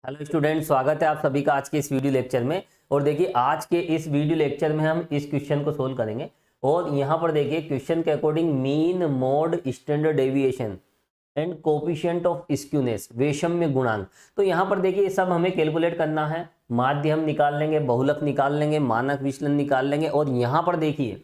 Hello student, स्वागत है आप सभी का आज के इस वीडियो लेक्चर में। और देखिए आज के इस वीडियो लेक्चर में हम इस क्वेश्चन को सोल्व करेंगे। और यहाँ पर देखिए क्वेश्चन के according mean mode standard deviation and coefficient of skewness वैषम्य गुणांक। तो यहाँ पर देखिए ये सब हमें कैलकुलेट करना है। माध्य हम निकाल लेंगे, बहुलक निकाल लेंगे, मानक विचलन निकाल लेंगे। और यहाँ पर देखिए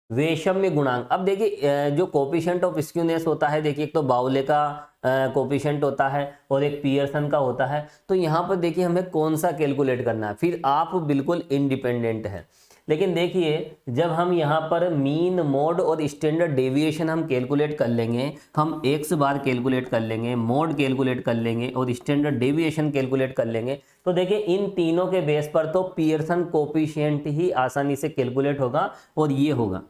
वैषम्य गुणांक। अब देखिए जो कोफिशिएंट ऑफ स्क्यूनेस होता है, देखिए एक तो बाउले का कोफिशिएंट होता है और एक पियर्सन का होता है। तो यहाँ पर देखिए हमें कौन सा कैलकुलेट करना है, फिर आप बिल्कुल इंडिपेंडेंट है। लेकिन देखिए जब हम यहाँ पर मीन मोड और स्टैंडर्ड डेविएशन हम कैलकुलेट कर लेंगे, हम एक्स बार कैलकुलेट कर लेंगे, मोड कैलकुलेट कर लेंगे और स्टैंडर्ड डेविएशन कैलकुलेट कर लेंगे, तो देखिए इन तीनों के बेस पर तो पियर्सन कोफिशिएंट ही आसानी से कैलकुलेट होगा और ये होगा।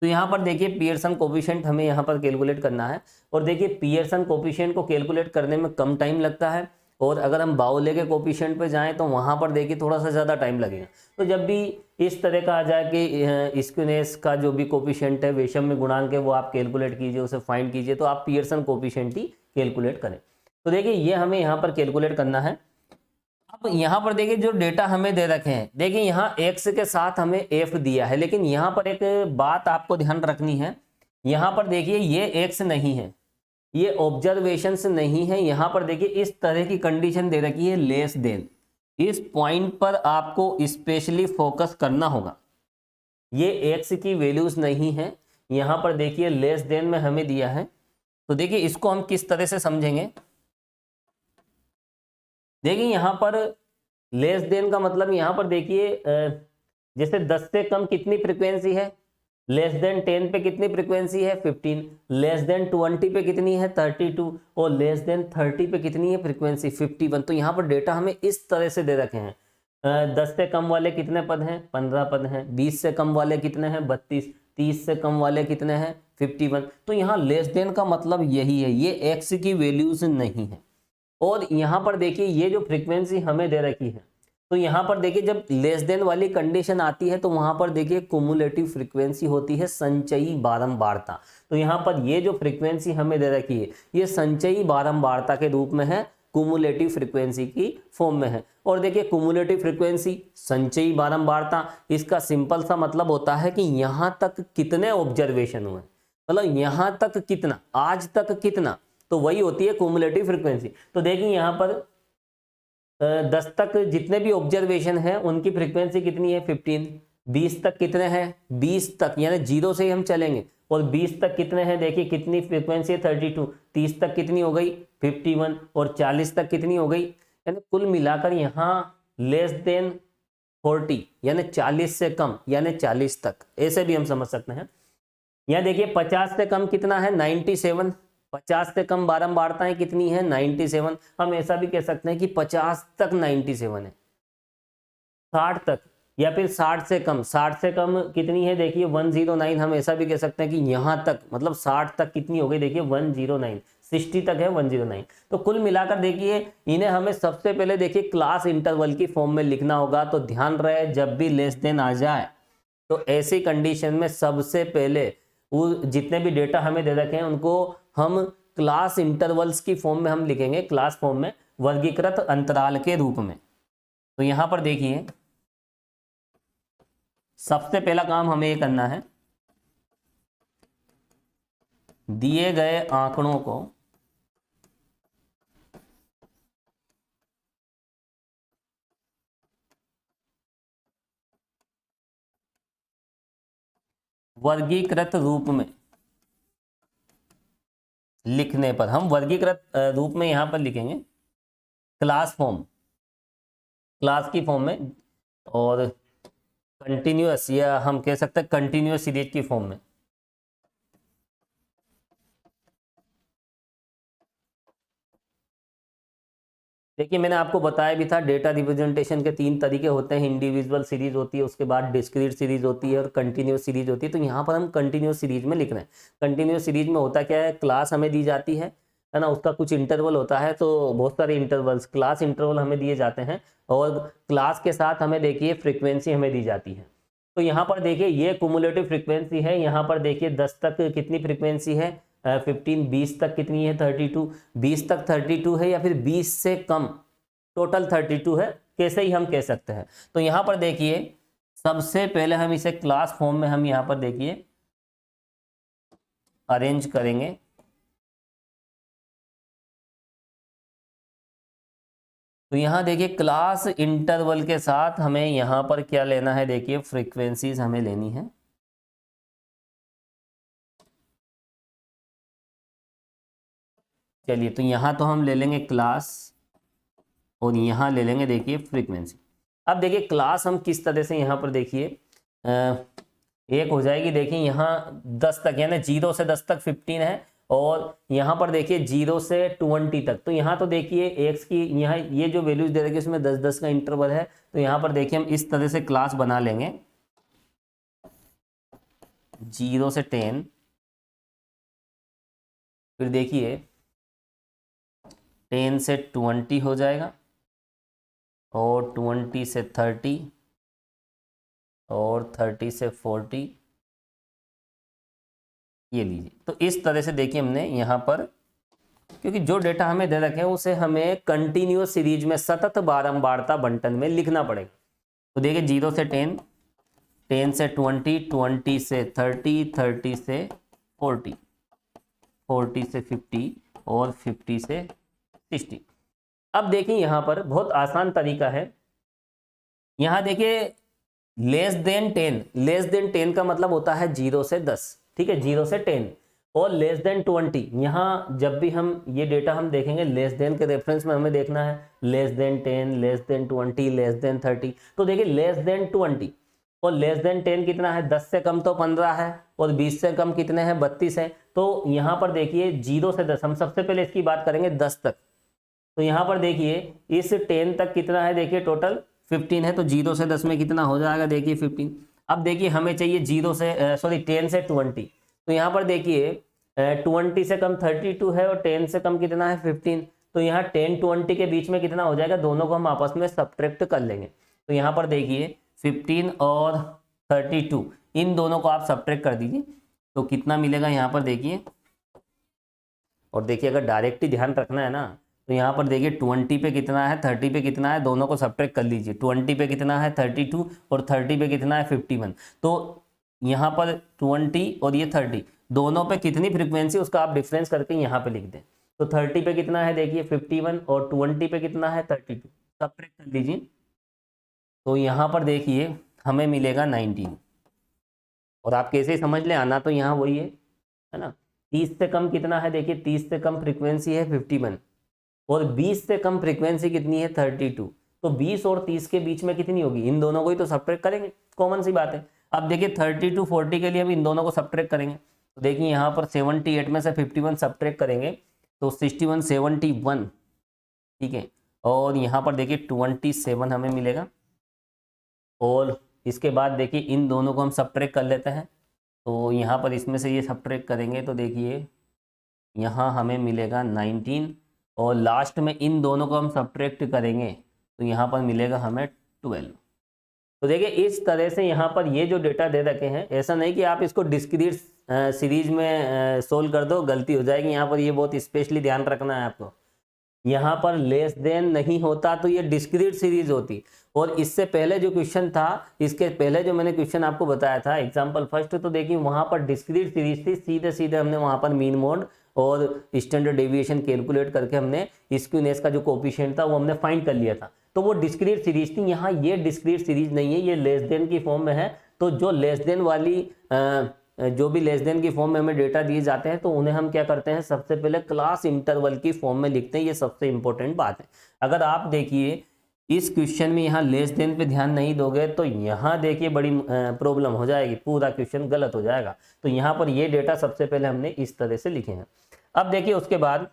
तो यहाँ पर देखिए पियर्सन कोफिशिएंट हमें यहाँ पर कैलकुलेट करना है। और देखिए पियर्सन कोफिशिएंट को कैलकुलेट करने में कम टाइम लगता है, और अगर हम बाउले के कोफिशिएंट पे जाएं तो वहाँ पर देखिए थोड़ा सा ज़्यादा टाइम लगेगा। तो जब भी इस तरह का आ जाए कि स्क्यूनेस का जो भी कोफिशिएंट है, वैषम्य गुणांक है, वो आप कैलकुलेट कीजिए, उसे फाइंड कीजिए, तो आप पियर्सन कोफिशिएंट ही कैलकुलेट करें। तो देखिए ये हमें यहाँ पर कैलकुलेट करना है। अब यहाँ पर देखिए जो डेटा हमें दे रखे हैं, देखिए यहाँ x के साथ हमें f दिया है, लेकिन यहाँ पर एक बात आपको ध्यान रखनी है। यहाँ पर देखिए ये x नहीं है, ये ऑब्जर्वेशंस नहीं है। यहाँ पर देखिए इस तरह की कंडीशन दे रखी है लेस देन। इस पॉइंट पर आपको स्पेशली फोकस करना होगा। ये x की वैल्यूज नहीं है, यहाँ पर देखिए लेस देन में हमें दिया है। तो देखिए इसको हम किस तरह से समझेंगे। देखिए यहाँ पर लेस देन का मतलब यहाँ पर देखिए जैसे 10 से कम कितनी फ्रीक्वेंसी है, लेस देन 10 पे कितनी फ्रीक्वेंसी है 15, लेस देन 20 पे कितनी है 32, और लेस देन 30 पे कितनी है फ्रीक्वेंसी 51। तो यहाँ पर डेटा हमें इस तरह से दे रखे हैं। 10 से कम वाले कितने पद हैं 15 पद हैं, 20 से कम वाले कितने हैं 32, 30 से कम वाले कितने हैं 51। तो यहाँ लेस देन का मतलब यही है, ये एक्स की वैल्यूज नहीं है। और यहाँ पर देखिए ये जो फ्रीक्वेंसी हमें दे रखी है, तो यहाँ पर देखिए जब लेस देन वाली कंडीशन आती है तो वहां पर देखिए कुमुलेटिव फ्रीक्वेंसी होती है, संचयी बारंबारता। तो यहाँ पर ये जो फ्रीक्वेंसी हमें दे रखी है ये संचयी बारंबारता के रूप में है, कुमुलेटिव फ्रीक्वेंसी की फॉर्म में है। और देखिए कुमुलेटिव फ्रीक्वेंसी, संचयी बारंबारता, इसका सिंपल सा मतलब होता है कि यहाँ तक कितने ऑब्जर्वेशन हुए, मतलब यहाँ तक कितना, आज तक कितना, तो वही होती है कुमुलेटिव फ्रीक्वेंसी। तो देखिए यहाँ पर 10 तक जितने भी ऑब्जर्वेशन है उनकी फ्रीक्वेंसी कितनी है 15, 20 तक कितने हैं 20 तक, यानी 0 से ही हम चलेंगे। और 20 तक कितने हैं, देखिए कितनी फ्रीक्वेंसी है 32, 30 तक कितनी हो गई 51, और 40 तक कितनी हो गई, यानी कुल मिलाकर यहाँ लेस देन 40 यानी 40 से कम, यानी 40 तक, ऐसे भी हम समझ सकते हैं। यहाँ देखिए 50 से कम कितना है 97, 50 से कम बारंबारताएं कितनी है 97। हम ऐसा भी कह सकते हैं कि 50 तक 97 है, 60 तक, या फिर 60 से कम, 60 से कम कितनी है देखिए 109। हम ऐसा भी कह सकते हैं कि यहाँ तक, मतलब 60 तक कितनी हो गई देखिए 109, 60 तक है 109। तो कुल मिलाकर देखिए इन्हें हमें सबसे पहले देखिए क्लास इंटरवल की फॉर्म में लिखना होगा। तो ध्यान रहे जब भी लेस देन आ जाए तो ऐसी कंडीशन में सबसे पहले वो जितने भी डेटा हमें दे रखे हैं उनको हम क्लास इंटरवल्स की फॉर्म में हम लिखेंगे, क्लास फॉर्म में, वर्गीकृत अंतराल के रूप में। तो यहां पर देखिए सबसे पहला काम हमें ये करना है, दिए गए आंकड़ों को वर्गीकृत रूप में लिखने पर, हम वर्गीकृत रूप में यहां पर लिखेंगे क्लास फॉर्म, क्लास की फॉर्म में, और कंटिन्यूअस, या हम कह सकते हैं कंटिन्यूअस सीरीज की फॉर्म में। देखिए मैंने आपको बताया भी था डेटा रिप्रेजेंटेशन के 3 तरीके होते हैं, इंडिविजुअल सीरीज होती है, उसके बाद डिस्क्रीट सीरीज होती है, और कंटिन्यूअस सीरीज होती है। तो यहाँ पर हम कंटिन्यूअस सीरीज में लिख रहे हैं। कंटिन्यूअस सीरीज में होता क्या है, क्लास हमें दी जाती है ना, उसका कुछ इंटरवल होता है, तो बहुत सारे इंटरवल्स, क्लास इंटरवल हमें दिए जाते हैं, और क्लास के साथ हमें देखिए फ्रीक्वेंसी हमें दी जाती है। तो यहाँ पर देखिए ये कुमुलेटिव फ्रीक्वेंसी है, यहाँ पर देखिए 10 तक कितनी फ्रीक्वेंसी है 15, 20 तक कितनी है 32, 20 तक 32 है, या फिर 20 से कम टोटल 32 है, कैसे ही हम कह सकते हैं। तो यहाँ पर देखिए सबसे पहले हम इसे क्लास फॉर्म में हम यहाँ पर देखिए अरेंज करेंगे। तो यहाँ देखिए क्लास इंटरवल के साथ हमें यहाँ पर क्या लेना है, देखिए फ्रीक्वेंसीज हमें लेनी है। चलिए तो यहाँ तो हम ले लेंगे क्लास और यहाँ ले लेंगे देखिए फ्रीक्वेंसी। अब देखिए क्लास हम किस तरह से यहाँ पर देखिए एक हो जाएगी, देखिए यहाँ 10 तक यानी 0 से 10 तक 15 है और यहाँ पर देखिए 0 से 20 तक। तो यहाँ तो देखिए एक्स की यहाँ ये जो वैल्यूज दे रखी है उसमें 10-10 का इंटरवल है। तो यहाँ पर देखिए हम इस तरह से क्लास बना लेंगे 0 से 10, फिर देखिए 10 से 20 हो जाएगा और 20 से 30 और 30 से 40, ये लीजिए। तो इस तरह से देखिए हमने यहाँ पर, क्योंकि जो डेटा हमें दे रखे हैं उसे हमें कंटिन्यूअस सीरीज में सतत बारंबारता बंटन में लिखना पड़ेगा। तो देखिए 0 से 10, 10 से 20, 20 से 30, 30 से 40, 40 से 50 और 50 से 60। अब देखिए यहाँ पर बहुत आसान तरीका है। यहाँ देखिए लेस देन 10 का मतलब होता है 0 से 10, ठीक है, 0 से 10। और लेस देन 20, यहाँ जब भी हम ये डेटा हम देखेंगे लेस देन के रेफरेंस में हमें देखना है less than 10, less than 20, less than 30। तो देखिए लेस देन 20 और लेस देन 10 कितना है, 10 से कम तो 15 है और 20 से कम कितने हैं, 32 है। तो यहाँ पर देखिए 0 से 10, हम सबसे पहले इसकी बात करेंगे 10 तक। तो यहाँ पर देखिए इस 10 तक कितना है, देखिए टोटल 15 है। तो 0 से 10 में कितना हो जाएगा, देखिए 15। अब देखिए हमें चाहिए 10 से 20। तो यहाँ पर देखिए 20 से कम 32 है और 10 से कम कितना है, 15। तो यहाँ 10-20 के बीच में कितना हो जाएगा, दोनों को हम आपस में सब्ट्रैक्ट कर लेंगे। तो यहाँ पर देखिए 15 और 32 इन दोनों को आप सब्ट्रैक्ट कर दीजिए तो कितना मिलेगा यहाँ पर देखिए। और देखिए अगर डायरेक्ट ही ध्यान रखना है ना तो यहाँ पर देखिए 20 पे कितना है, 30 पे कितना है, दोनों को सब्ट्रैक्ट कर लीजिए। 20 पे कितना है 32 और 30 पे कितना है 51। तो यहाँ पर 20 और ये 30 दोनों पे कितनी फ्रीक्वेंसी उसका आप डिफरेंस करके यहाँ पे लिख दें। तो 30 पे कितना है देखिए 51 और 20 पे कितना है 32, सब्ट्रैक्ट कर लीजिए। तो यहाँ पर देखिए हमें मिलेगा 19। और आप कैसे समझ ले, आना तो यहाँ वही है ना। 30 से कम कितना है, देखिए 30 से कम फ्रीक्वेंसी है 51 और 20 से कम फ्रीक्वेंसी कितनी है 32। तो 20 और 30 के बीच में कितनी होगी, इन दोनों को ही तो सब्ट्रैक्ट करेंगे, कॉमन सी बात है। अब देखिए 30-40 के लिए हम इन दोनों को सब्ट्रैक्ट करेंगे। तो देखिए यहाँ पर 78 में से 51 सब्ट्रैक्ट करेंगे तो 61, 71, ठीक है। और यहाँ पर देखिए 27 हमें मिलेगा। और इसके बाद देखिए इन दोनों को हम सब्ट्रैक्ट कर लेते हैं। तो यहाँ पर इसमें से ये सब्ट्रैक्ट करेंगे तो देखिए यहाँ हमें मिलेगा 19 और लास्ट में इन दोनों को हम सब्ट्रैक्ट करेंगे तो यहाँ पर मिलेगा हमें 12। तो देखिए इस तरह से यहाँ पर ये जो डेटा दे रखे हैं, ऐसा नहीं कि आप इसको डिस्क्रीट सीरीज में सोल्व कर दो, गलती हो जाएगी। यहाँ पर ये बहुत स्पेशली ध्यान रखना है आपको। यहाँ पर लेस देन नहीं होता तो ये डिस्क्रीट सीरीज होती। और इससे पहले जो क्वेश्चन था, इसके पहले जो मैंने क्वेश्चन आपको बताया था एग्जाम्पल फर्स्ट, तो देखिए वहाँ पर डिस्क्रीट सीरीज थी, सीधे सीधे हमने वहाँ पर मीन मोड और स्टैंडर्ड डेविएशन कैलकुलेट करके हमने स्क्यूनेस का जो कोएफिशिएंट था वो हमने फाइंड कर लिया था। तो वो डिस्क्रीट सीरीज थी। यहाँ ये डिस्क्रीट सीरीज नहीं है, ये लेस देन की फॉर्म में है। तो जो लेस देन वाली जो भी लेस देन की फॉर्म में हमें डेटा दिए जाते हैं तो उन्हें हम क्या करते हैं, सबसे पहले क्लास इंटरवल की फॉर्म में लिखते हैं। ये सबसे इंपॉर्टेंट बात है। अगर आप देखिए इस क्वेश्चन में यहाँ लेस देन पे ध्यान नहीं दोगे तो यहाँ देखिए बड़ी प्रॉब्लम हो जाएगी, पूरा क्वेश्चन गलत हो जाएगा। तो यहाँ पर ये डेटा सबसे पहले हमने इस तरह से लिखे हैं। अब देखिए उसके बाद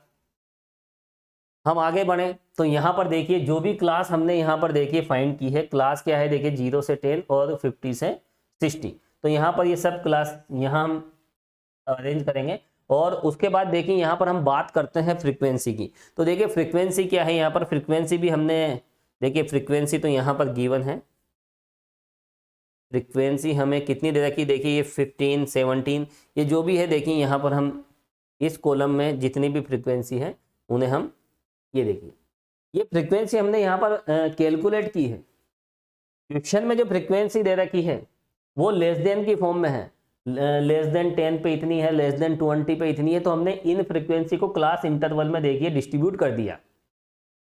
हम आगे बढ़े तो यहाँ पर देखिए जो भी क्लास हमने यहाँ पर देखिए फाइंड की है, क्लास क्या है देखिए 0 से 10 और 50 से 60। तो यहाँ पर ये सब क्लास यहाँ हम अरेंज करेंगे। और उसके बाद देखिए यहाँ पर हम बात करते हैं फ्रीक्वेंसी की। तो देखिए फ्रीक्वेंसी क्या है, यहाँ पर फ्रीक्वेंसी भी हमने देखिए फ्रीक्वेंसी तो यहाँ पर गिवन है। फ्रीक्वेंसी हमें कितनी दे रखी, देखिए ये 15, 17 ये जो भी है देखिए यहाँ पर हम इस कॉलम में जितनी भी फ्रीक्वेंसी है उन्हें हम ये देखिए ये फ्रीक्वेंसी हमने यहाँ पर कैलकुलेट की है। क्वेश्चन में जो फ्रीक्वेंसी दे रखी है वो लेस देन की फॉर्म में है, लेस देन 10 पे इतनी है, लेस देन 20 पे इतनी है, तो हमने इन फ्रीक्वेंसी को क्लास इंटरवल में देखिए डिस्ट्रीब्यूट कर दिया,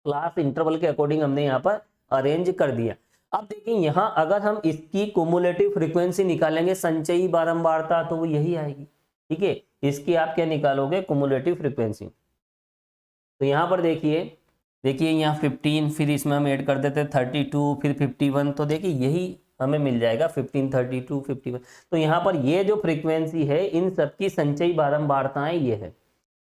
क्लास इंटरवल के अकॉर्डिंग हमने यहाँ पर अरेंज कर दिया। अब देखिए यहाँ अगर हम इसकी कुमुलेटिव फ्रीक्वेंसी निकालेंगे संचयी बारंबारता, तो वो यही आएगी, ठीक है। इसकी आप क्या निकालोगे, कुमुलेटिव फ्रीक्वेंसी। तो यहाँ पर देखिए यहाँ 15, फिर इसमें हम ऐड कर देते हैं 32, फिर 51, तो देखिए यही हमें मिल जाएगा 15, 32, 51। तो यहाँ पर ये जो फ्रीक्वेंसी है इन सबकी संचयी बारंबारताएं ये है।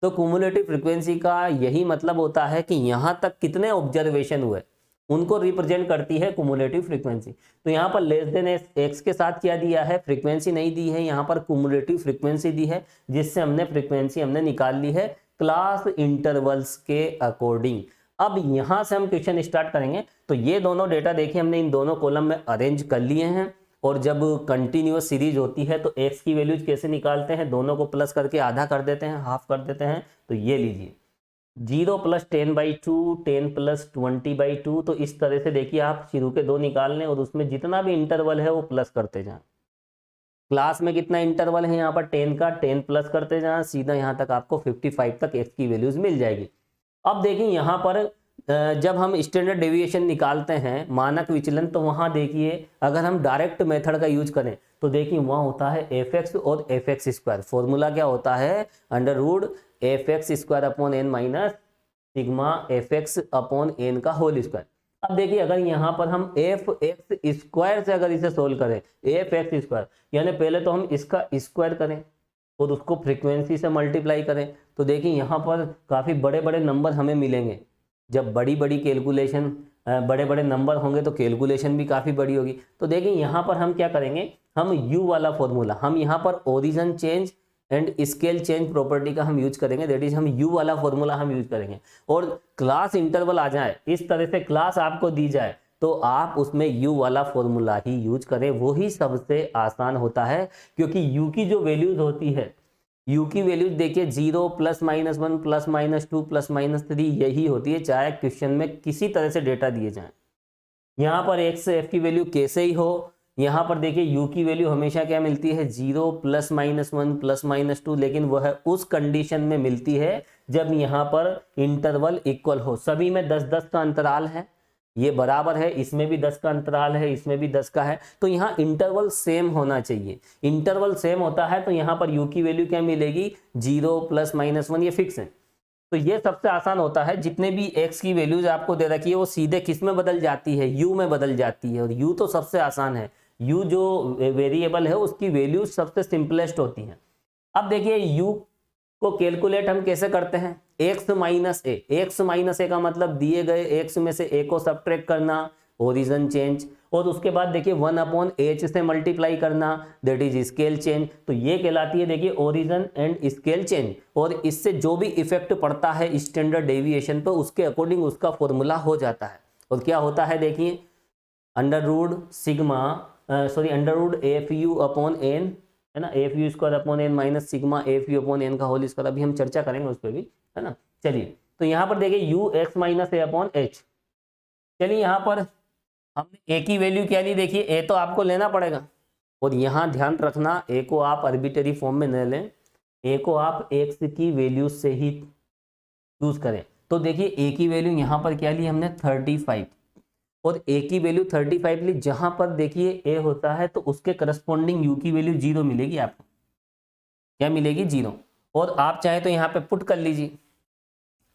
तो कुमुलेटिव फ्रीक्वेंसी का यही मतलब होता है कि यहाँ तक कितने ऑब्जर्वेशन हुए उनको रिप्रेजेंट करती है कुमुलेटिव फ्रीक्वेंसी। तो यहाँ पर लेस देन एक्स के साथ क्या दिया है, फ्रीक्वेंसी नहीं दी है, यहाँ पर कुमुलेटिव फ्रीक्वेंसी दी है, जिससे हमने फ्रीक्वेंसी निकाल ली है क्लास इंटरवल्स के अकॉर्डिंग। अब यहाँ से हम क्वेश्चन स्टार्ट करेंगे। तो ये दोनों डेटा देखिए हमने इन दोनों कॉलम में अरेंज कर लिए हैं, और जब कंटिन्यूअस सीरीज होती है तो एक्स की वैल्यूज कैसे निकालते हैं, दोनों को प्लस करके आधा कर देते हैं, हाफ कर देते हैं। तो ये लीजिए 0 + 10/2, 10 + 20/2। तो इस तरह से देखिए आप शुरू के दो निकाल लें और उसमें जितना भी इंटरवल है वो प्लस करते जाएं। क्लास में कितना इंटरवल है यहाँ पर 10 का, 10 प्लस करते जाएं, सीधा यहाँ तक आपको 55 तक एक्स की वैल्यूज मिल जाएगी। अब देखिए यहाँ पर जब हम स्टैंडर्ड डेविएशन निकालते हैं, मानक विचलन, तो वहाँ देखिए अगर हम डायरेक्ट मेथड का यूज करें तो देखिए वहाँ होता है fx और fx²। फॉर्मूला क्या होता है, √fx² सिग्मा fx/n का होल स्क्वायर। अब देखिए अगर यहाँ पर हम fx² से अगर इसे सोल्व करें, fx² यानी पहले तो हम इसका स्क्वायर करें और उसको फ्रीक्वेंसी से मल्टीप्लाई करें, तो देखिए यहाँ पर काफ़ी बड़े बड़े नंबर हमें मिलेंगे। जब बड़ी बड़ी कैलकुलेशन, बड़े बड़े नंबर होंगे तो कैलकुलेशन भी काफ़ी बड़ी होगी। तो देखिए यहाँ पर हम क्या करेंगे, हम u वाला फॉर्मूला, हम यहाँ पर origin change and scale change property का हम यूज करेंगे, दैट इज हम u वाला फॉर्मूला हम यूज करेंगे। और क्लास इंटरवल आ जाए, इस तरह से क्लास आपको दी जाए, तो आप उसमें u वाला फॉर्मूला ही यूज करें, वही सबसे आसान होता है। क्योंकि u की जो वैल्यूज होती है, u की वैल्यूज देखिए 0 +-1 +-2 +-3 यही होती है, चाहे क्वेश्चन में किसी तरह से डेटा दिए जाएं। यहाँ पर x से f की वैल्यू कैसे ही हो, यहाँ पर देखिए u की वैल्यू हमेशा क्या मिलती है, 0 +-1 +-2, लेकिन वह उस कंडीशन में मिलती है जब यहाँ पर इंटरवल इक्वल हो। सभी में 10-10 का अंतराल है, ये बराबर है, इसमें भी 10 का अंतराल है, इसमें भी 10 का है, तो यहाँ इंटरवल सेम होना चाहिए। इंटरवल सेम होता है तो यहाँ पर u की वैल्यू क्या मिलेगी, 0 +-1, ये फिक्स है। तो ये सबसे आसान होता है, जितने भी x की वैल्यूज आपको दे रखी है वो सीधे किस में बदल जाती है, u में बदल जाती है। और u तो सबसे आसान है, u जो वेरिएबल है उसकी वैल्यूज सबसे सिंपलेस्ट होती हैं। अब देखिए u को कैलकुलेट हम कैसे करते हैं, x - a का मतलब दिए गए x में से a को सब्ट्रैक्ट करना, ओरिजिन चेंज, और उसके बाद देखिए 1/h से मल्टीप्लाई करना, दैट इज स्केल चेंज। तो ये कहलाती है देखिए ओरिजिन एंड स्केल चेंज। और इससे जो भी इफेक्ट पड़ता है स्टैंडर्ड डेविएशन पर, उसके अकॉर्डिंग उसका फॉर्मूला हो जाता है। और क्या होता है देखिए, √FU/n है ना, FU² सिग्मा FU/n का होल स्क्वायर। अभी हम चर्चा करेंगे उस पर भी, है ना। चलिए तो यहाँ पर देखिए UX - A/H। चलिए यहाँ पर हमने a की वैल्यू क्या ली, देखिए a तो आपको लेना पड़ेगा, और यहाँ ध्यान रखना a को आप आर्बिट्रेरी फॉर्म में न लें, a को आप x की वैल्यू से ही चूज करें। तो देखिए a की वैल्यू यहाँ पर क्या ली हमने, 35, और a की वैल्यू 35 ली। जहां पर देखिए a होता है तो उसके करस्पॉन्डिंग u की वैल्यू 0 मिलेगी आपको, क्या मिलेगी, 0। और आप चाहे तो यहाँ पे पुट कर लीजिए।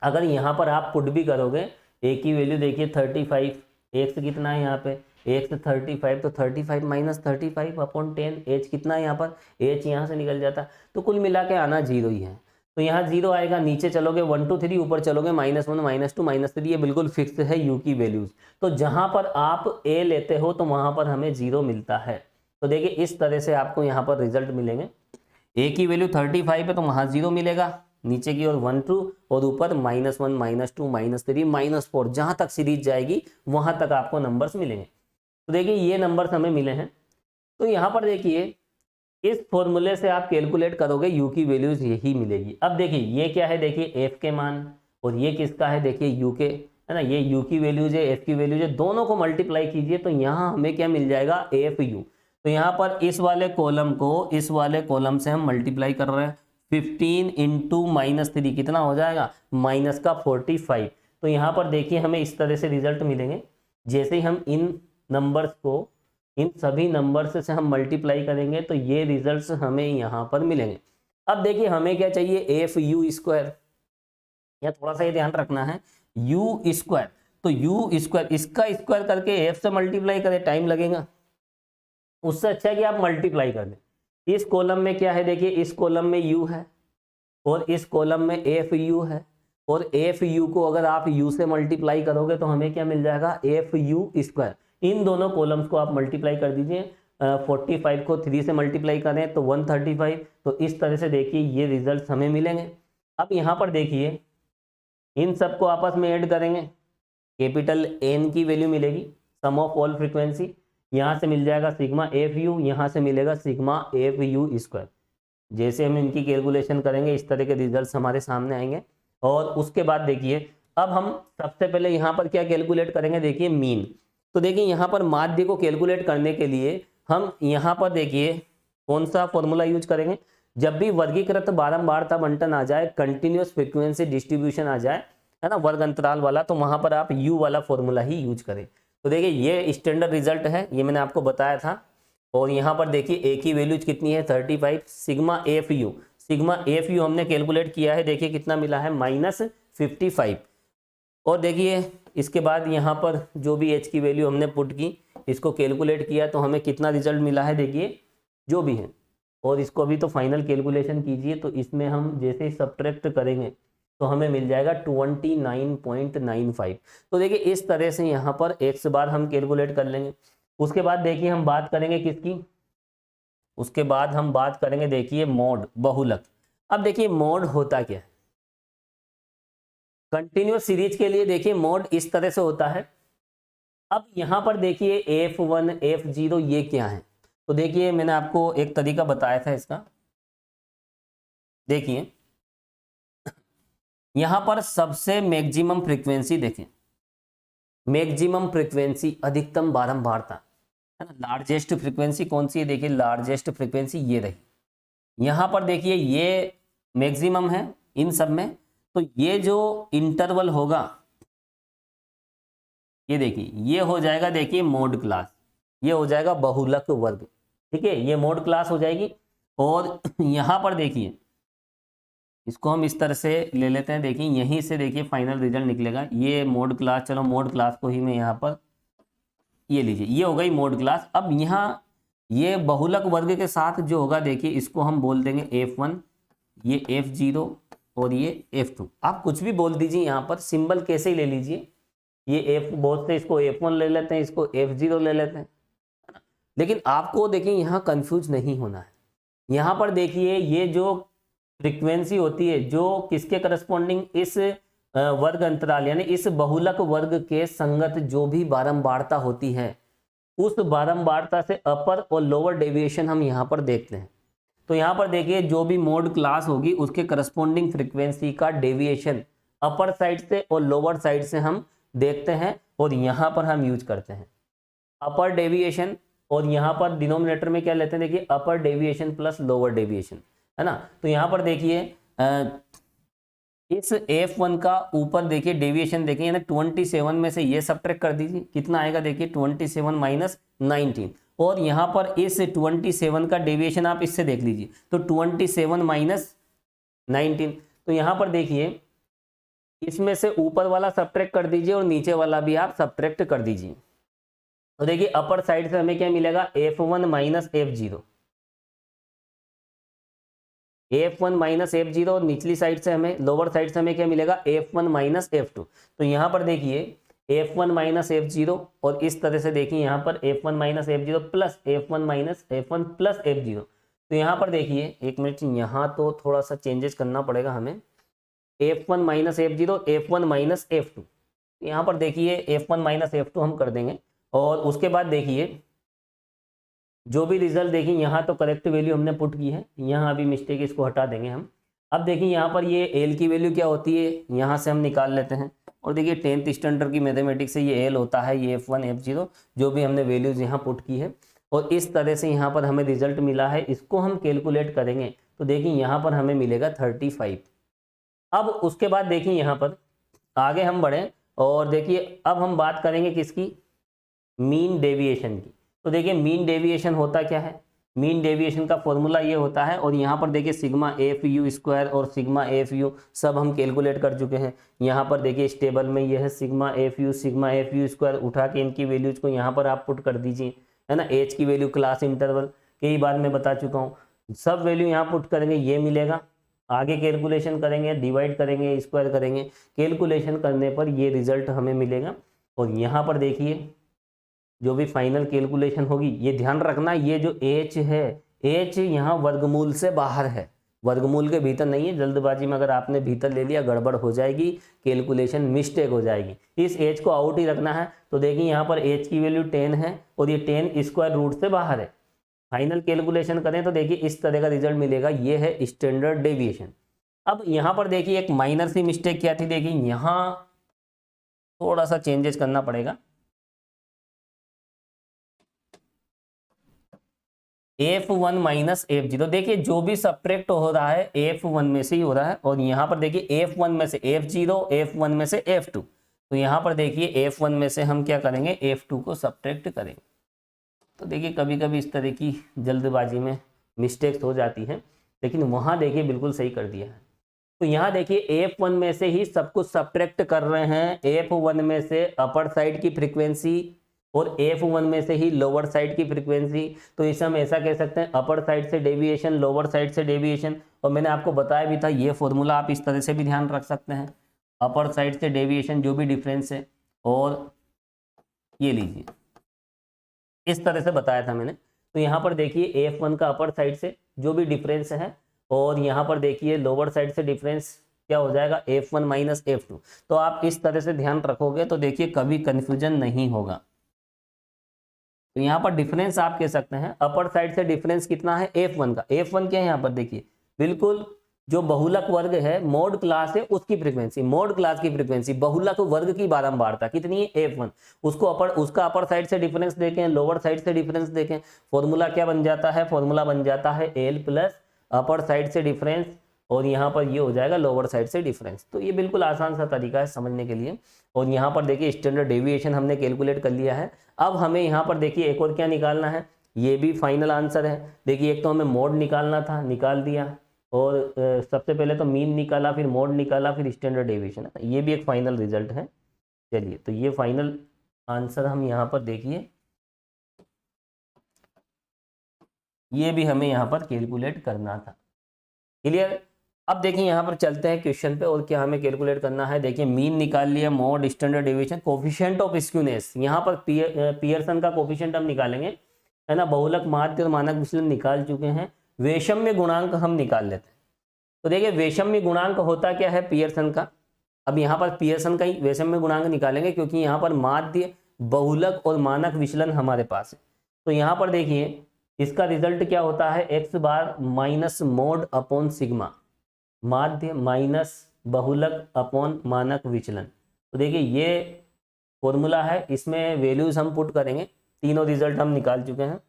अगर यहाँ पर आप पुट भी करोगे, a की वैल्यू देखिए 35, x कितना है यहाँ पे, x 35, तो 35 - 35/10, h कितना है यहाँ पर, h यहाँ से निकल जाता, तो कुल मिला के आना 0 ही है। तो यहाँ 0 आएगा, नीचे चलोगे 1 2 3, ऊपर चलोगे -1 -2 -3, ये बिल्कुल फिक्स है u की वैल्यूज। तो जहां पर आप a लेते हो तो वहां पर हमें 0 मिलता है। तो देखिए इस तरह से आपको यहाँ पर रिजल्ट मिलेंगे, a की वैल्यू 35 है तो वहां 0 मिलेगा, नीचे की ओर 1 2, और ऊपर -1 -2 -3 -4, जहां तक सीरीज जाएगी वहां तक आपको नंबर्स मिलेंगे। तो देखिए ये नंबर्स हमें मिले हैं। तो यहाँ पर देखिए इस फॉर्मूले से आप कैलकुलेट करोगे u की वैल्यूज यही मिलेगी। अब देखिए ये क्या है, देखिए f के मान, और ये किसका है, देखिए u के है ना, ये यू की वैल्यूज है, एफ की वैल्यूज है, दोनों को मल्टीप्लाई कीजिए तो यहाँ हमें क्या मिल जाएगा, एफ यू। तो यहाँ पर इस वाले कॉलम को इस वाले कॉलम से हम मल्टीप्लाई कर रहे हैं, 15 इंटू -3 कितना हो जाएगा, माइनस का 45। तो यहाँ पर देखिए हमें इस तरह से रिजल्ट मिलेंगे। जैसे ही हम इन नंबर्स को, इन सभी नंबर्स से हम मल्टीप्लाई करेंगे तो ये रिजल्ट्स हमें यहाँ पर मिलेंगे। अब देखिए हमें क्या चाहिए, एफ यू स्क्वायर, या थोड़ा सा ये ध्यान रखना है, यू स्क्वायर। तो यू स्क्वायर, इसका स्क्वायर करके एफ से मल्टीप्लाई करें, टाइम लगेगा, उससे अच्छा है कि आप मल्टीप्लाई कर दें। इस कॉलम में क्या है, देखिए इस कॉलम में यू है और इस कॉलम में एफ यू है, और एफ यू को अगर आप यू से मल्टीप्लाई करोगे तो हमें क्या मिल जाएगा, एफ यू स्क्वायर। इन दोनों कॉलम्स को आप मल्टीप्लाई कर दीजिए, 45 को 3 से मल्टीप्लाई करें तो 135। तो इस तरह से देखिए ये रिजल्ट हमें मिलेंगे। अब यहाँ पर देखिए इन सबको आपस में ऐड करेंगे, कैपिटल एन की वैल्यू मिलेगी, सम ऑफ ऑल फ्रीक्वेंसी, यहाँ से मिल जाएगा सिग्मा एफ यू, यहाँ से मिलेगा सिग्मा एफ यू स्क्वायर। जैसे हम इनकी कैलकुलेशन करेंगे इस तरह के रिजल्ट्स हमारे सामने आएंगे। और उसके बाद देखिए अब हम सबसे पहले यहाँ पर क्या कैलकुलेट करेंगे, देखिए मीन। तो देखिए यहाँ पर माध्य को कैलकुलेट करने के लिए हम यहाँ पर देखिए कौन सा फॉर्मूला यूज करेंगे, जब भी वर्गीकृत बारंबारता बंटन आ जाए, कंटिन्यूअस फ्रीक्वेंसी डिस्ट्रीब्यूशन आ जाए, है ना, वर्ग अंतराल वाला, तो वहां पर आप यू वाला फॉर्मूला ही यूज करें। तो देखिए ये स्टैंडर्ड रिजल्ट है, ये मैंने आपको बताया था। और यहाँ पर देखिए ए की वैल्यूज कितनी है, 35। सिग्मा एफ यू हमने कैलकुलेट किया है, देखिए कितना मिला है, -55। और देखिए इसके बाद यहाँ पर जो भी एच की वैल्यू हमने पुट की, इसको कैलकुलेट किया तो हमें कितना रिजल्ट मिला है, देखिए जो भी है। और इसको अभी तो फाइनल कैलकुलेशन कीजिए, तो इसमें हम जैसे सब्ट्रैक्ट करेंगे तो हमें मिल जाएगा 29.95। तो देखिए इस तरह से यहाँ पर x बार हम कैलकुलेट कर लेंगे। उसके बाद देखिए हम बात करेंगे किसकी, उसके बाद हम बात करेंगे देखिए मोड, बहुलक। अब देखिए मोड होता क्या है, कंटिन्यूअस सीरीज के लिए देखिए मोड इस तरह से होता है। अब यहाँ पर देखिए F1 F0 ये क्या है, तो देखिए मैंने आपको एक तरीका बताया था इसका। देखिए यहां पर सबसे मैक्सिमम फ्रीक्वेंसी, देखें मैक्सिमम फ्रीक्वेंसी, अधिकतम बारंबारता, है ना, लार्जेस्ट फ्रीक्वेंसी कौन सी है, देखिए लार्जेस्ट फ्रीक्वेंसी ये रही। यहां पर देखिए ये मैक्सिमम है इन सब में, तो ये जो इंटरवल होगा ये देखिए ये हो जाएगा, देखिए मोड क्लास, ये हो जाएगा बहुलक वर्ग, ठीक है, ये मोड क्लास हो जाएगी। और यहां पर देखिए इसको हम इस तरह से ले लेते हैं, देखिए यहीं से देखिए फाइनल रिजल्ट निकलेगा, ये मोड क्लास, चलो मोड क्लास को ही मैं यहाँ पर ये लीजिए, ये हो गई मोड क्लास। अब यहाँ ये बहुलक वर्ग के साथ जो होगा देखिए इसको हम बोल देंगे F1, ये F0 और ये F2। आप कुछ भी बोल दीजिए, यहाँ पर सिंबल कैसे ही ले लीजिए, ये F बहुत से इसको F1 ले लेते हैं, इसको F0 ले लेते हैं, लेकिन आपको देखिए यहाँ कंफ्यूज नहीं होना है। यहाँ पर देखिए ये जो फ्रीक्वेंसी होती है जो किसके करस्पॉन्डिंग, इस वर्ग अंतराल यानी इस बहुलक वर्ग के संगत जो भी बारंबारता होती है, उस बारंबारता से अपर और लोअर डेविएशन हम यहाँ पर देखते हैं। तो यहाँ पर देखिए जो भी मोड क्लास होगी उसके करस्पॉन्डिंग फ्रीक्वेंसी का डेविएशन अपर साइड से और लोअर साइड से हम देखते हैं, और यहाँ पर हम यूज करते हैं अपर डेविएशन, और यहाँ पर डिनोमिनेटर में क्या लेते हैं, देखिए upper deviation plus lower deviation, है ना। तो यहाँ पर देखिए इस F1 का ऊपर देखिए डेविएशन देखिए, यानी 27 में से ये सब्ट्रैक्ट कर दीजिए, कितना आएगा देखिए 27 माइनस 19, और यहाँ पर इस 27 का डेविएशन आप इससे देख लीजिए, तो 27 माइनस 19। तो यहाँ पर देखिए इसमें से ऊपर वाला सब्ट्रैक्ट कर दीजिए और नीचे वाला भी आप सब्ट्रैक्ट कर दीजिए। तो देखिए अपर साइड से हमें क्या मिलेगा, F1 minus F0, F1 minus F0, और निचली साइड से हमें, लोअर साइड से हमें क्या मिलेगा, F1 माइनस F2। तो यहाँ पर देखिए F1 माइनस F0, और इस तरह से देखिए यहाँ पर F1 minus F0 plus F1 minus F1 plus F0। तो यहाँ पर देखिए एक मिनट, यहाँ तो थोड़ा सा चेंजेस करना पड़ेगा हमें, F1 minus F0, F1 minus F2। यहाँ पर देखिए F1 माइनस F2 हम कर देंगे, और उसके बाद देखिए जो भी रिजल्ट देखिए यहाँ तो करेक्ट वैल्यू हमने पुट की है, यहाँ अभी मिस्टेक इसको हटा देंगे हम। अब देखिए यहाँ पर ये एल की वैल्यू क्या होती है, यहाँ से हम निकाल लेते हैं, और देखिए 10th स्टैंडर्ड की मैथमेटिक्स से ये एल होता है, ये F1 F0 जो भी हमने वैल्यूज यहाँ पुट की है, और इस तरह से यहाँ पर हमें रिजल्ट मिला है। इसको हम कैलकुलेट करेंगे तो देखिए यहाँ पर हमें मिलेगा 35। अब उसके बाद देखिए यहाँ पर आगे हम बढ़ें और देखिए अब हम बात करेंगे किसकी, मीन डेविएशन की। तो देखिए मीन डेविएशन होता क्या है, मीन डेविएशन का फॉर्मूला ये होता है, और यहाँ पर देखिए सिग्मा एफ यू स्क्वायर और सिग्मा एफ यू सब हम कैलकुलेट कर चुके हैं। यहाँ पर देखिए इस टेबल में ये है सिग्मा एफ यू स्क्वायर, उठा के इनकी वैल्यूज को यहाँ पर आप पुट कर दीजिए, है ना। एच की वैल्यू क्लास इंटरवल कई बार मैं बता चुका हूँ, सब वैल्यू यहाँ पुट करेंगे, ये मिलेगा। आगे कैलकुलेशन करेंगे, डिवाइड करेंगे, स्क्वायर करेंगे, कैलकुलेशन करने पर ये रिजल्ट हमें मिलेगा। और यहाँ पर देखिए जो भी फाइनल कैलकुलेशन होगी, ये ध्यान रखना ये जो h है, h यहाँ वर्गमूल से बाहर है, वर्गमूल के भीतर नहीं है। जल्दबाजी में अगर आपने भीतर ले लिया गड़बड़ हो जाएगी, कैलकुलेशन मिस्टेक हो जाएगी। इस h को आउट ही रखना है। तो देखिए यहाँ पर h की वैल्यू 10 है और ये 10 स्क्वायर रूट से बाहर है। फाइनल कैलकुलेशन करें तो देखिए इस तरह का रिजल्ट मिलेगा, ये है स्टैंडर्ड डेविएशन। अब यहाँ पर देखिए एक माइनर सी मिस्टेक क्या थी, देखिए यहाँ थोड़ा सा चेंजेस करना पड़ेगा। F1 माइनस F0, देखिए जो भी सब्ट्रैक्ट हो रहा है F1 में से ही हो रहा है, और यहाँ पर देखिए F1 में से F0, F1 में से F2, तो यहाँ पर देखिए F1 में से हम क्या करेंगे, F2 को सब्ट्रैक्ट करेंगे। तो देखिए कभी कभी इस तरह की जल्दबाजी में मिस्टेक्स हो जाती हैं, लेकिन वहाँ देखिए बिल्कुल सही कर दिया है। तो यहाँ देखिए F1 में से ही सब कुछ सब्ट्रैक्ट कर रहे हैं, F1 में से अपर साइड की फ्रीक्वेंसी और F1 में से ही लोअर साइड की फ्रीक्वेंसी। तो इसे हम ऐसा कह सकते हैं, अपर साइड से डेविएशन, लोअर साइड से डेविएशन। और मैंने आपको बताया भी था ये फॉर्मूला आप इस तरह से भी ध्यान रख सकते हैं, अपर साइड से डेविएशन जो भी डिफरेंस है, और ये लीजिए इस तरह से बताया था मैंने। तो यहाँ पर देखिए F1 का अपर साइड से जो भी डिफरेंस है, और यहाँ पर देखिए लोअर साइड से डिफरेंस क्या हो जाएगा, F1 माइनस F2। तो आप इस तरह से ध्यान रखोगे तो देखिए कभी कंफ्यूजन नहीं होगा। तो यहाँ पर डिफरेंस आप कह सकते हैं, अपर साइड से डिफरेंस कितना है, F1 का। F1 क्या है यहाँ पर देखिए, बिल्कुल जो बहुलक वर्ग है, मोड क्लास है, उसकी फ्रीक्वेंसी, मोड क्लास की फ्रीक्वेंसी, बहुलक वर्ग की बारंबारता कितनी है, F1। उसका अपर साइड से डिफरेंस देखें, लोअर साइड से डिफरेंस देखें, फॉर्मूला क्या बन जाता है, फॉर्मूला बन जाता है L प्लस अपर साइड से डिफरेंस, और यहाँ पर ये हो जाएगा लोअर साइड से डिफरेंस। तो ये बिल्कुल आसान सा तरीका है समझने के लिए। और यहाँ पर देखिए स्टैंडर्ड डेविएशन हमने कैलकुलेट कर लिया है। अब हमें यहाँ पर देखिए एक और क्या निकालना है, ये भी फाइनल आंसर है। देखिए एक तो हमें मोड निकालना था, निकाल दिया, और सबसे पहले तो मीन निकाला, फिर मोड निकाला, फिर स्टैंडर्ड डेविएशन, ये भी एक फाइनल रिजल्ट है। चलिए तो ये फाइनल आंसर हम यहाँ पर देखिए, ये भी हमें यहाँ पर कैलकुलेट करना था। क्लियर। अब देखिए यहाँ पर चलते हैं क्वेश्चन पे, और क्या हमें कैलकुलेट करना है। देखिए मीन निकाल लिया, mode, standard deviation, coefficient of skewness, यहाँ पर पियर्सन का कोफिशिएंट हम निकालेंगे, है ना। बहुलक, माध्य और मानक विचलन निकाल चुके हैं। वैषम्य गुणांक हम निकाल लेते हैं। तो देखिए वैषम्य गुणांक होता क्या है पियर्सन का। अब यहाँ पर पियर्सन का ही वैषम्य गुणांक निकालेंगे, क्योंकि यहाँ पर माध्य, बहुलक और मानक विचलन हमारे पास है। तो यहाँ पर देखिए इसका रिजल्ट क्या होता है, x बार माइनस मोड अपॉन सिग्मा, माध्य माइनस बहुलक अपॉन मानक विचलन। तो देखिए ये फॉर्मूला है, इसमें वैल्यूज हम पुट करेंगे। तीनों रिजल्ट हम निकाल चुके हैं,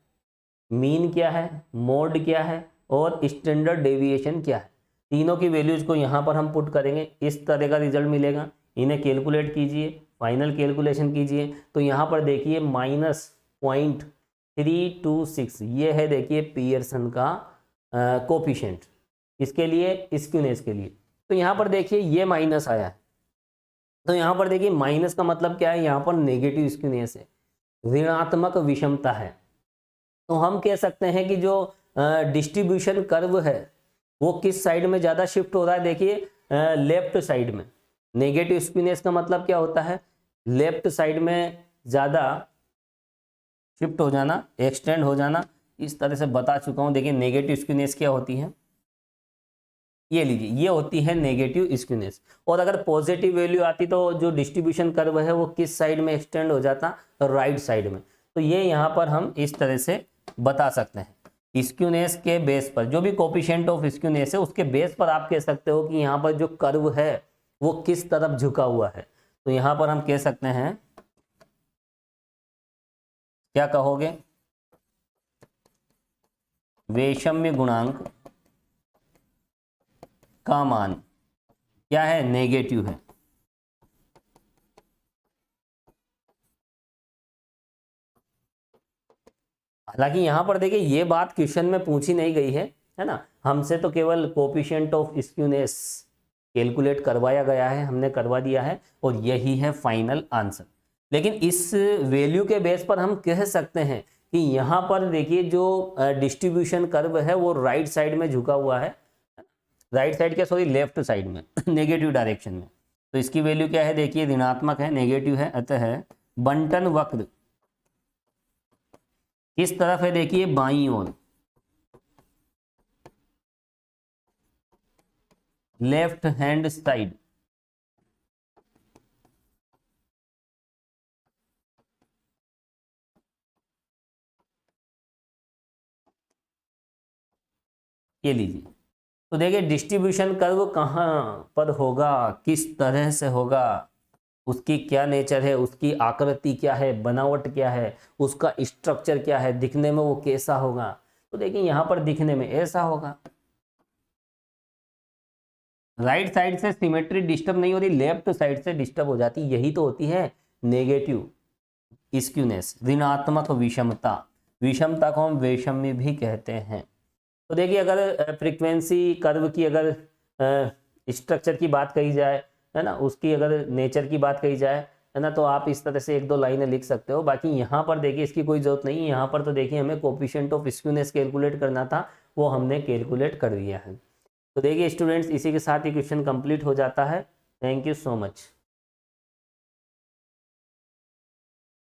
मीन क्या है, मोड क्या है, और स्टैंडर्ड डेविएशन क्या है। तीनों की वैल्यूज को यहाँ पर हम पुट करेंगे, इस तरह का रिजल्ट मिलेगा। इन्हें कैलकुलेट कीजिए, फाइनल कैलकुलेशन कीजिए। तो यहाँ पर देखिए -0.326 ये है देखिए पियर्सन का कोफिशिएंट, इसके लिए स्क्यूनेस के लिए। तो यहाँ पर देखिए ये माइनस आया है, तो यहाँ पर देखिए माइनस का मतलब क्या है, यहाँ पर नेगेटिव स्क्यूनेस है, ऋणात्मक विषमता है। तो हम कह सकते हैं कि जो डिस्ट्रीब्यूशन कर्व है वो किस साइड में ज़्यादा शिफ्ट हो रहा है, देखिए लेफ्ट साइड में। नेगेटिव स्क्यूनेस का मतलब क्या होता है, लेफ्ट साइड में ज़्यादा शिफ्ट हो जाना, एक्सटेंड हो जाना। इस तरह से बता चुका हूँ। देखिए नेगेटिव स्क्यूनेस क्या होती है, ये लीजिए, ये होती है नेगेटिव स्क्यूनेस। और अगर पॉजिटिव वैल्यू आती तो जो डिस्ट्रीब्यूशन कर्व है वो किस साइड में एक्सटेंड हो जाता, राइट साइड में। तो ये यहाँ पर हम इस तरह से बता सकते हैं। स्क्यूनेस के बेस पर, जो भी कोफिशिएंट ऑफ स्क्यूनेस है उसके बेस पर आप कह सकते हो कि यहाँ पर जो कर्व है वो किस तरफ झुका हुआ है। तो यहां पर हम कह सकते हैं, क्या कहोगे, वैषम्य गुणांक का मान क्या है, नेगेटिव है। हालांकि यहां पर देखिए ये बात क्वेश्चन में पूछी नहीं गई है ना, हमसे तो केवल कोफिशिएंट ऑफ स्क्यूनेस कैलकुलेट करवाया गया है, हमने करवा दिया है और यही है फाइनल आंसर। लेकिन इस वैल्यू के बेस पर हम कह सकते हैं कि यहाँ पर देखिए जो डिस्ट्रीब्यूशन कर्व है वो राइट साइड में झुका हुआ है, राइट साइड क्या, सॉरी लेफ्ट साइड में नेगेटिव डायरेक्शन में। तो इसकी वैल्यू क्या है, देखिए ऋणात्मक है, नेगेटिव है, अतः बंटन वक्र किस तरफ है, देखिए बाईं ओर, लेफ्ट हैंड साइड। ये लीजिए, तो देखिए डिस्ट्रीब्यूशन कर्व कहाँ पर होगा, किस तरह से होगा, उसकी क्या नेचर है, उसकी आकृति क्या है, बनावट क्या है, उसका स्ट्रक्चर क्या है, दिखने में वो कैसा होगा। तो देखिए यहाँ पर दिखने में ऐसा होगा, राइट साइड से सिमेट्री डिस्टर्ब नहीं होती, लेफ्ट साइड से डिस्टर्ब हो जाती, यही तो होती है नेगेटिव स्क्यूनेस, ऋणात्मक विषमता। विषमता को हम वैषम्य भी कहते हैं। तो देखिए अगर फ्रीक्वेंसी कर्व की अगर स्ट्रक्चर की बात कही जाए, है ना, उसकी अगर नेचर की बात कही जाए, है ना, तो आप इस तरह से एक दो लाइनें लिख सकते हो। बाकी यहाँ पर देखिए इसकी कोई जरूरत नहीं, यहाँ पर तो देखिए हमें कोफिशिएंट ऑफ स्क्यूनेस कैलकुलेट करना था, वो हमने कैलकुलेट कर दिया है। तो देखिए स्टूडेंट्स, इसी के साथ ये क्वेश्चन कंप्लीट हो जाता है। Thank you so much.